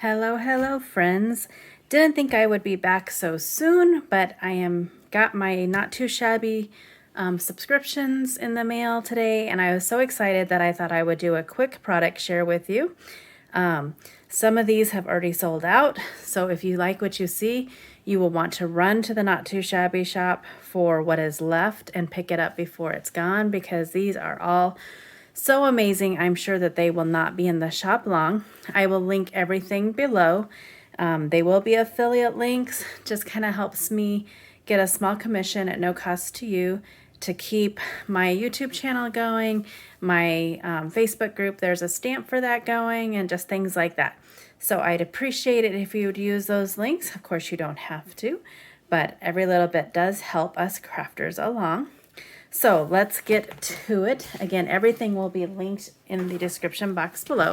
Hello, friends. Didn't think I would be back so soon, but got my Not Too Shabby subscriptions in the mail today, and I was so excited that I thought I would do a quick product share with you. Some of these have already sold out, so if you like what you see, you will want to run to the Not Too Shabby shop for what is left and pick it up before it's gone, because these are all so amazing. I'm sure that they will not be in the shop long. I will link everything below. They will be affiliate links, just kind of helps me get a small commission at no cost to you to keep my YouTube channel going, my Facebook group, there's a stamp for that going, and just things like that. So I'd appreciate it if you would use those links. Of course, you don't have to, but every little bit does help us crafters along. So let's get to it. Again, everything will be linked in the description box below.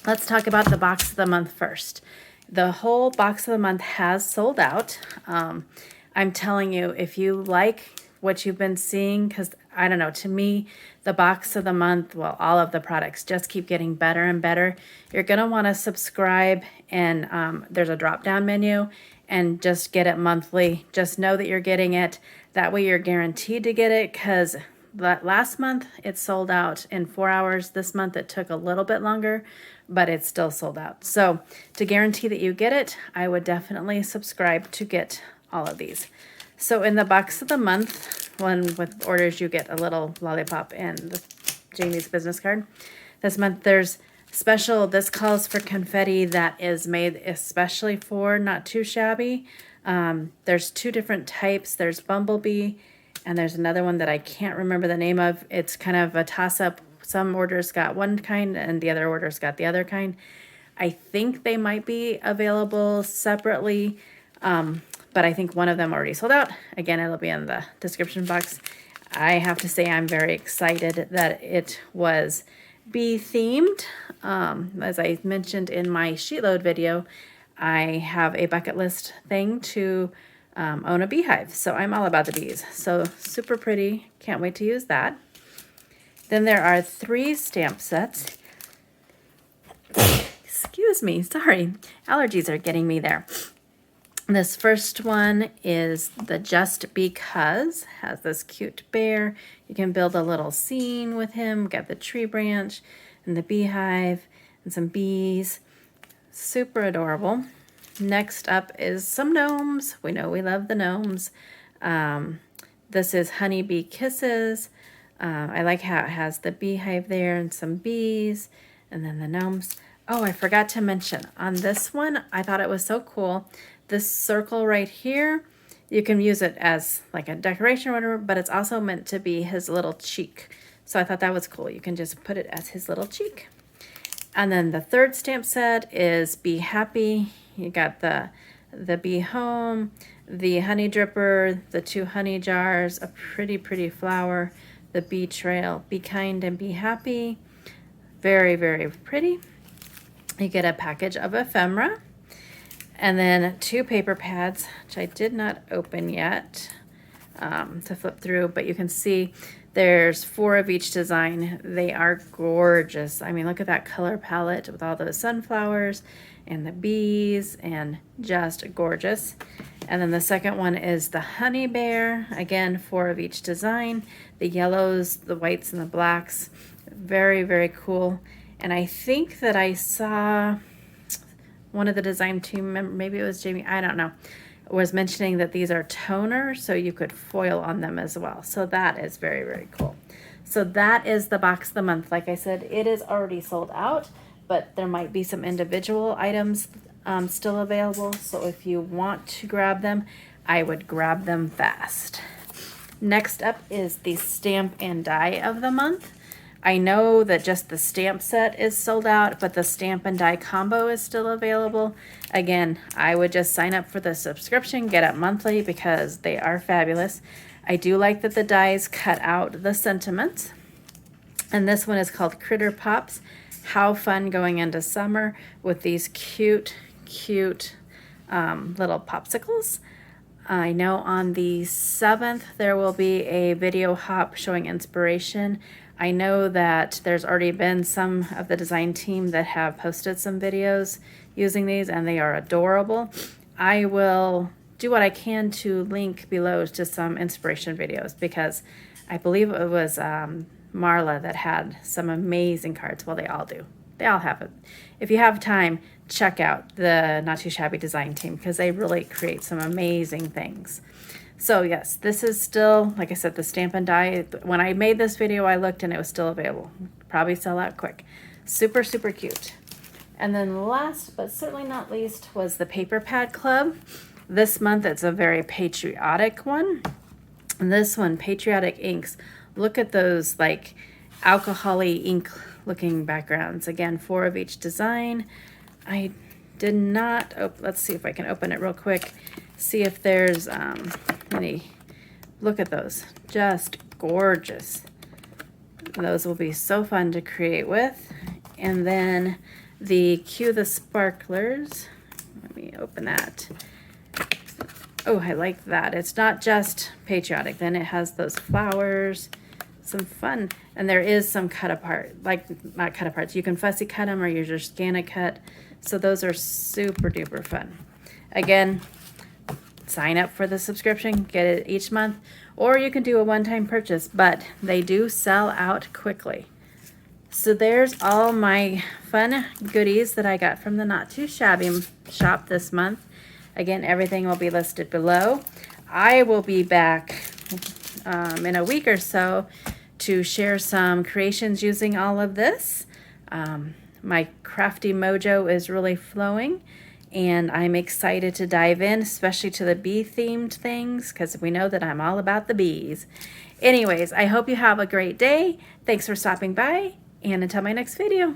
Let's talk about the box of the month first. The whole box of the month has sold out. I'm telling you, if you like what you've been seeing, because I don't know, to me, the box of the month, well, all of the products just keep getting better and better. You're going to want to subscribe, and there's a drop-down menu, and just get it monthly. Just know that you're getting it. That way you're guaranteed to get it, because last month it sold out in 4 hours. This month it took a little bit longer, but it's still sold out. So to guarantee that you get it, I would definitely subscribe to get all of these. So in the box of the month, one with orders, you get a little lollipop and Jamie's business card. This month there's special, this calls for confetti that is made especially for Not Too Shabby. There's two different types. There's Bumblebee, and there's another one that I can't remember the name of. It's kind of a toss-up. Some orders got one kind and the other orders got the other kind. I think they might be available separately, but I think one of them already sold out. Again, it'll be in the description box. I have to say I'm very excited that it was bee themed. As I mentioned in my sheetload video, I have a bucket list thing to own a beehive. So I'm all about the bees. So super pretty. Can't wait to use that. Then there are 3 stamp sets. Excuse me, sorry. Allergies are getting me there. This first one is the Just Because. Has this cute bear. You can build a little scene with him. Got the tree branch and the beehive and some bees. Super adorable. Next up is some gnomes. We know we love the gnomes. This is Honeybee Kisses. I like how it has the beehive there and some bees and then the gnomes. Oh, I forgot to mention on this one, I thought it was so cool. This circle right here, you can use it as like a decoration or whatever, but it's also meant to be his little cheek. So I thought that was cool. You can just put it as his little cheek. And then the third stamp set is Be Happy. You got the bee home, the honey dripper, the 2 honey jars, a pretty flower, the bee trail. Be kind and be happy. Very pretty. You get a package of ephemera, and then 2 paper pads, which I did not open yet to flip through, but you can see there's 4 of each design. They are gorgeous. I mean, look at that color palette with all those sunflowers and the bees, and just gorgeous. And then the second one is the honey bear. Again, 4 of each design. The yellows, the whites, and the blacks. Very cool. And I think that I saw one of the design team members, maybe it was Jamie, I don't know, was mentioning that these are toners, so you could foil on them as well. So that is very cool. So that is the box of the month. Like I said, it is already sold out, but there might be some individual items still available. So if you want to grab them, I would grab them fast. Next up is the stamp and die of the month. I know that just the stamp set is sold out, but the stamp and die combo is still available. Again, I would just sign up for the subscription, get it monthly, because they are fabulous. I do like that the dies cut out the sentiments. And this one is called Critter Pops. How fun going into summer with these cute little popsicles. I know on the 7th there will be a video hop showing inspiration I know that there's already been some of the design team that have posted some videos using these, and they are adorable. I will do what I can to link below to some inspiration videos, because I believe it was Marla that had some amazing cards. Well, they all do. They all have it. If you have time, check out the Not Too Shabby design team, because they really create some amazing things. So yes, this is still, like I said, the Stamp and Die. When I made this video, I looked and it was still available. Probably sell out quick. Super, super cute. And then last, but certainly not least, was the Paper Pad Club. This month, it's a very patriotic one. And this one, Patriotic Inks. Look at those like alcohol-y ink looking backgrounds. Again, 4 of each design. I did not, let's see if I can open it real quick. See if there's any, look at those, just gorgeous. Those will be so fun to create with. And then the Cue the Sparklers, let me open that. Oh, I like that. It's not just patriotic. Then it has those flowers, some fun. And there is some cut apart, like not cut aparts. You can fussy cut them or use your scan a cut. So those are super duper fun. Again, sign up for the subscription, get it each month, or you can do a one-time purchase, but they do sell out quickly. So there's all my fun goodies that I got from the Not Too Shabby shop this month. Again, everything will be listed below. I will be back in a week or so to share some creations using all of this. My crafty mojo is really flowing, and I'm excited to dive in, especially to the bee-themed things, because we know that I'm all about the bees. Anyways, I hope you have a great day. Thanks for stopping by, and until my next video.